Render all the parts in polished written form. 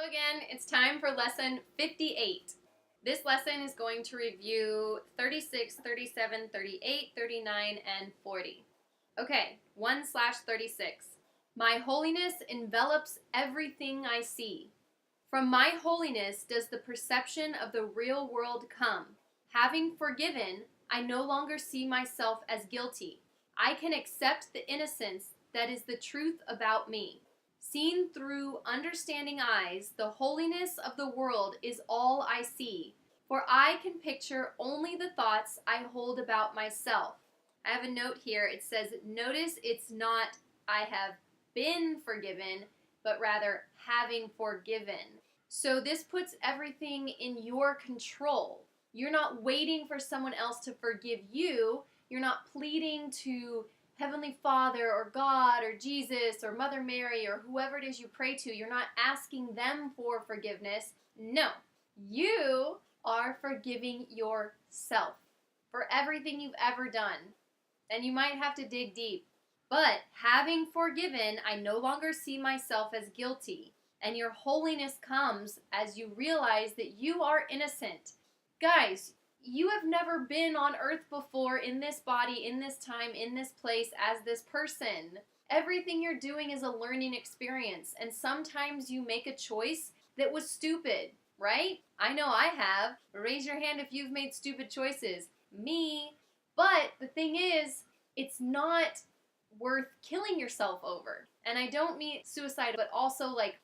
Hello again, it's time for lesson 58. This lesson is going to review 36, 37, 38, 39, and 40. Okay, 1/36. My holiness envelops everything I see. From my holiness does the perception of the real world come. Having forgiven, I no longer see myself as guilty. I can accept the innocence that is the truth about me. Seen through understanding eyes, the holiness of the world is all I see, for I can picture only the thoughts I hold about myself. I have a note here. It says, notice it's not I have been forgiven, but rather having forgiven. So this puts everything in your control. You're not waiting for someone else to forgive you. You're not pleading to Heavenly Father or God or Jesus or Mother Mary or whoever it is you pray to. You're not asking them for forgiveness. No, you are forgiving yourself for everything you've ever done. And you might have to dig deep. But having forgiven, I no longer see myself as guilty. And your holiness comes as you realize that you are innocent. Guys, you have never been on earth before in this body, in this time, in this place as this person. Everything you're doing is a learning experience. And sometimes you make a choice that was stupid, right? I know I have. Raise your hand if you've made stupid choices. Me. But the thing is, it's not worth killing yourself over. And I don't mean suicide, but also like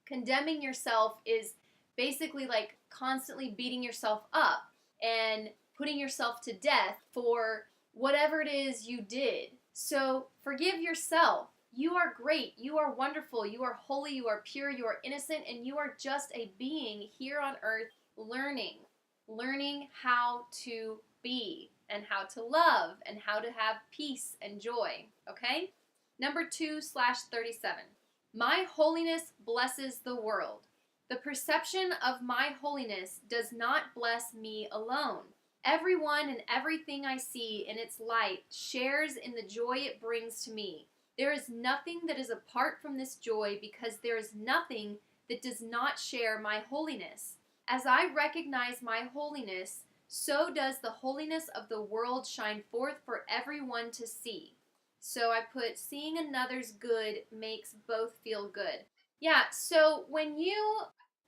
condemning yourself is basically like constantly beating yourself up and putting yourself to death for whatever it is you did. So forgive yourself. You are great. You are wonderful. You are holy. You are pure. You are innocent. And you are just a being here on earth learning how to be and how to love and how to have peace and joy. Okay? Number 2/37. My holiness blesses the world. The perception of my holiness does not bless me alone. Everyone and everything I see in its light shares in the joy it brings to me. There is nothing that is apart from this joy because there is nothing that does not share my holiness. As I recognize my holiness, so does the holiness of the world shine forth for everyone to see. So I put, seeing another's good makes both feel good. Yeah, so when you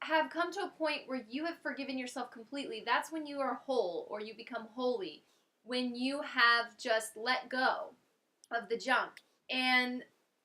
have come to a point where you have forgiven yourself completely, that's when you are whole or you become holy. When you have just let go of the junk. And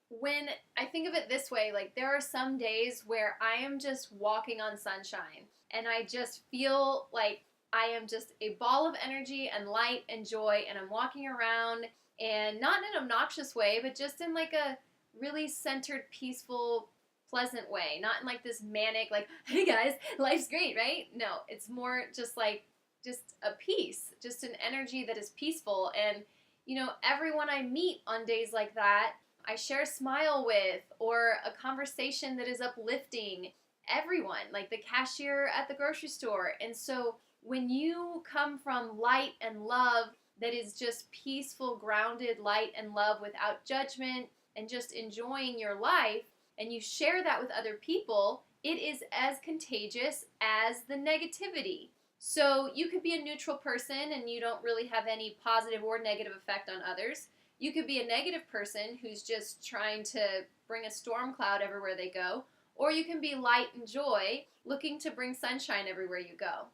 when I think of it this way, like there are some days where I am just walking on sunshine and I just feel like I am just a ball of energy and light and joy, and I'm walking around, and not in an obnoxious way, but just in like a really centered, peaceful, pleasant way. Not in like this manic, like, hey guys, life's great, right? No, it's more just like, just a peace, just an energy that is peaceful. And, you know, everyone I meet on days like that, I share a smile with, or a conversation that is uplifting. Everyone, like the cashier at the grocery store. And so when you come from light and love that is just peaceful, grounded light and love without judgment and just enjoying your life, and you share that with other people, it is as contagious as the negativity. So you could be a neutral person and you don't really have any positive or negative effect on others. You could be a negative person who's just trying to bring a storm cloud everywhere they go. Or you can be light and joy, looking to bring sunshine everywhere you go.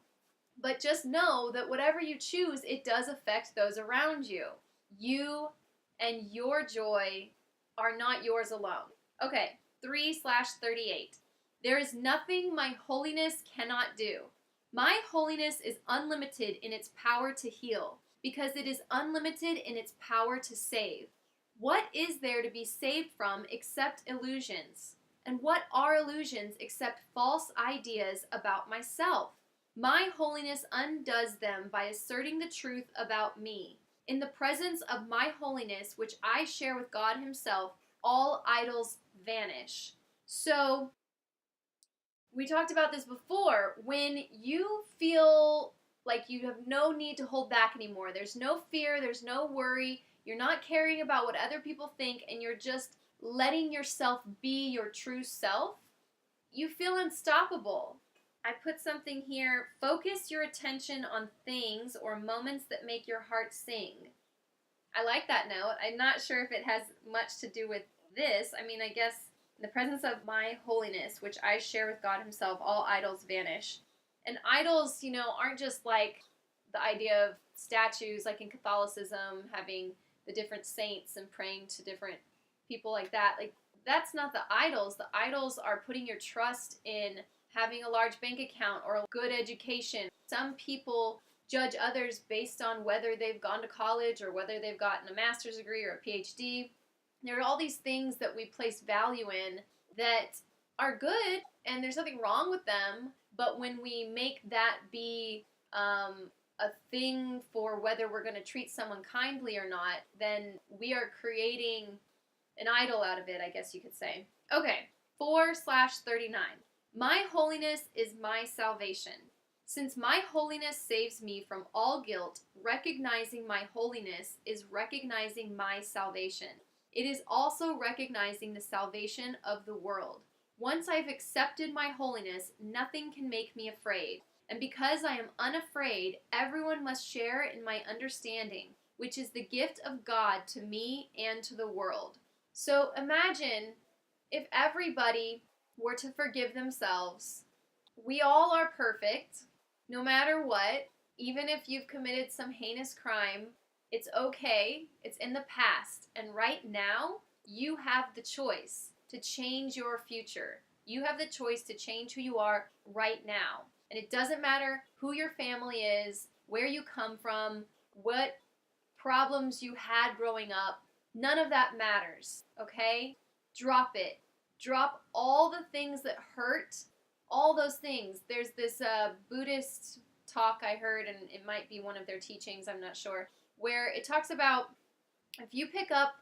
But just know that whatever you choose, it does affect those around you. You and your joy are not yours alone. Okay, 3/38. There is nothing my holiness cannot do. My holiness is unlimited in its power to heal, because it is unlimited in its power to save. What is there to be saved from except illusions? And what are illusions except false ideas about myself? My holiness undoes them by asserting the truth about me. In the presence of my holiness, which I share with God Himself, all idols vanish. So, we talked about this before. When you feel like you have no need to hold back anymore, there's no fear, there's no worry, you're not caring about what other people think, and you're just letting yourself be your true self, you feel unstoppable. I put something here, focus your attention on things or moments that make your heart sing. I like that note. I'm not sure if it has much to do with this. I mean, I guess in the presence of my holiness, which I share with God himself, all idols vanish. And idols, aren't just like the idea of statues, like in Catholicism, having the different saints and praying to different people like that. Like, that's not the idols. The idols are putting your trust in having a large bank account or a good education. Some people judge others based on whether they've gone to college or whether they've gotten a master's degree or a PhD. There are all these things that we place value in that are good, and there's nothing wrong with them, but when we make that be a thing for whether we're going to treat someone kindly or not, then we are creating an idol out of it, I guess you could say. Okay, 4/39. My holiness is my salvation. Since my holiness saves me from all guilt, recognizing my holiness is recognizing my salvation. It is also recognizing the salvation of the world. Once I've accepted my holiness, nothing can make me afraid. And because I am unafraid, everyone must share in my understanding, which is the gift of God to me and to the world. So imagine if everybody were to forgive themselves. We all are perfect, no matter what. Even if you've committed some heinous crime, it's okay. It's in the past. And right now, you have the choice to change your future. You have the choice to change who you are right now. And it doesn't matter who your family is, where you come from, what problems you had growing up. None of that matters, okay? Drop it. Drop all the things that hurt, all those things. There's this Buddhist talk I heard, and it might be one of their teachings, I'm not sure, where it talks about if you pick up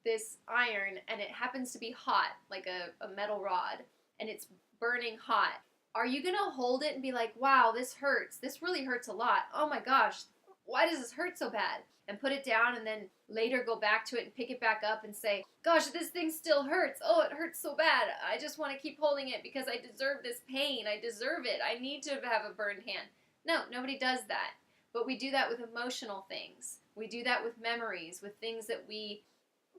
this iron and it happens to be hot, like a metal rod, and it's burning hot, are you going to hold it and be like, wow, this hurts. This really hurts a lot. Oh my gosh, why does this hurt so bad? And put it down and then later go back to it and pick it back up and say, gosh, this thing still hurts. Oh, it hurts so bad. I just want to keep holding it because I deserve this pain. I deserve it. I need to have a burned hand. No, nobody does that. But we do that with emotional things. We do that with memories, with things that we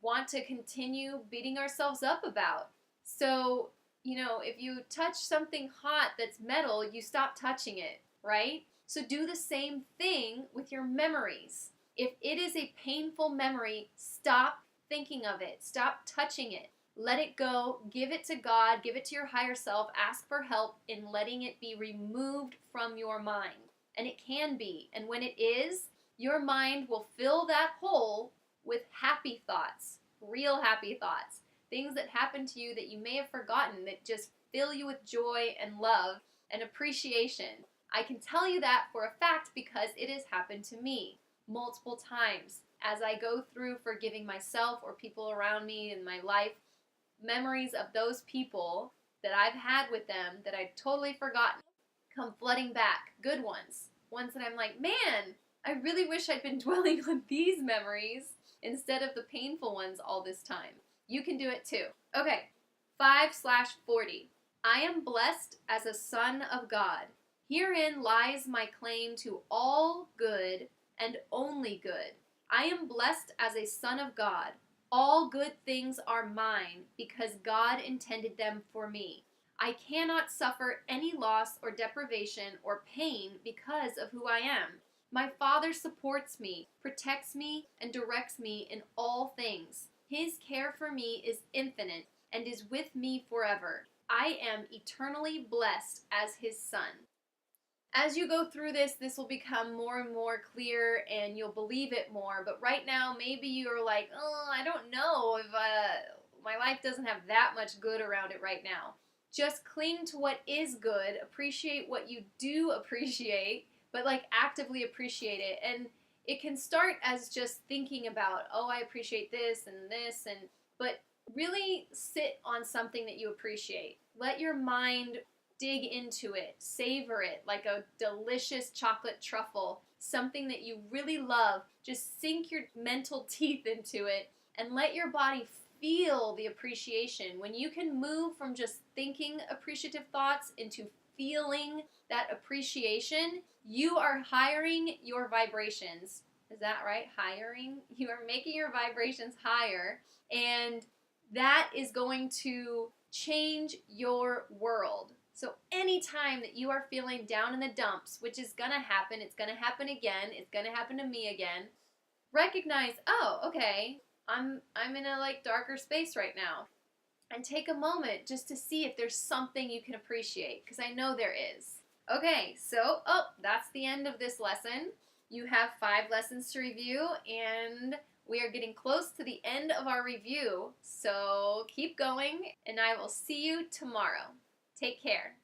want to continue beating ourselves up about. So, if you touch something hot that's metal, you stop touching it, right? So do the same thing with your memories. If it is a painful memory, stop thinking of it. Stop touching it. Let it go. Give it to God. Give it to your higher self. Ask for help in letting it be removed from your mind. And it can be. And when it is, your mind will fill that hole with happy thoughts, real happy thoughts, things that happen to you that you may have forgotten that just fill you with joy and love and appreciation. I can tell you that for a fact because it has happened to me multiple times. As I go through forgiving myself or people around me in my life, memories of those people that I've had with them that I'd totally forgotten come flooding back. Good ones. Ones that I'm like, man, I really wish I'd been dwelling on these memories instead of the painful ones all this time. You can do it too. Okay, 5/40. I am blessed as a son of God. Herein lies my claim to all good and only good. I am blessed as a son of God. All good things are mine because God intended them for me. I cannot suffer any loss or deprivation or pain because of who I am. My Father supports me, protects me, and directs me in all things. His care for me is infinite and is with me forever. I am eternally blessed as his son. As you go through this will become more and more clear and you'll believe it more. But right now, maybe you're like, oh, I don't know if my life doesn't have that much good around it right now. Just cling to what is good. Appreciate what you do appreciate, but actively appreciate it. And it can start as just thinking about, oh, I appreciate this, but really sit on something that you appreciate. Let your mind dig into it, savor it like a delicious chocolate truffle, something that you really love. Just sink your mental teeth into it and let your body feel the appreciation, when you can move from just thinking appreciative thoughts into feeling that appreciation, you are hiring your vibrations. Is that right? Hiring? You are making your vibrations higher, and that is going to change your world. So anytime that you are feeling down in the dumps, which is going to happen, it's going to happen again, it's going to happen to me again, recognize, oh, okay, I'm in a darker space right now. And take a moment just to see if there's something you can appreciate, because I know there is. Okay, so, that's the end of this lesson. You have 5 lessons to review, and we are getting close to the end of our review. So keep going, and I will see you tomorrow. Take care.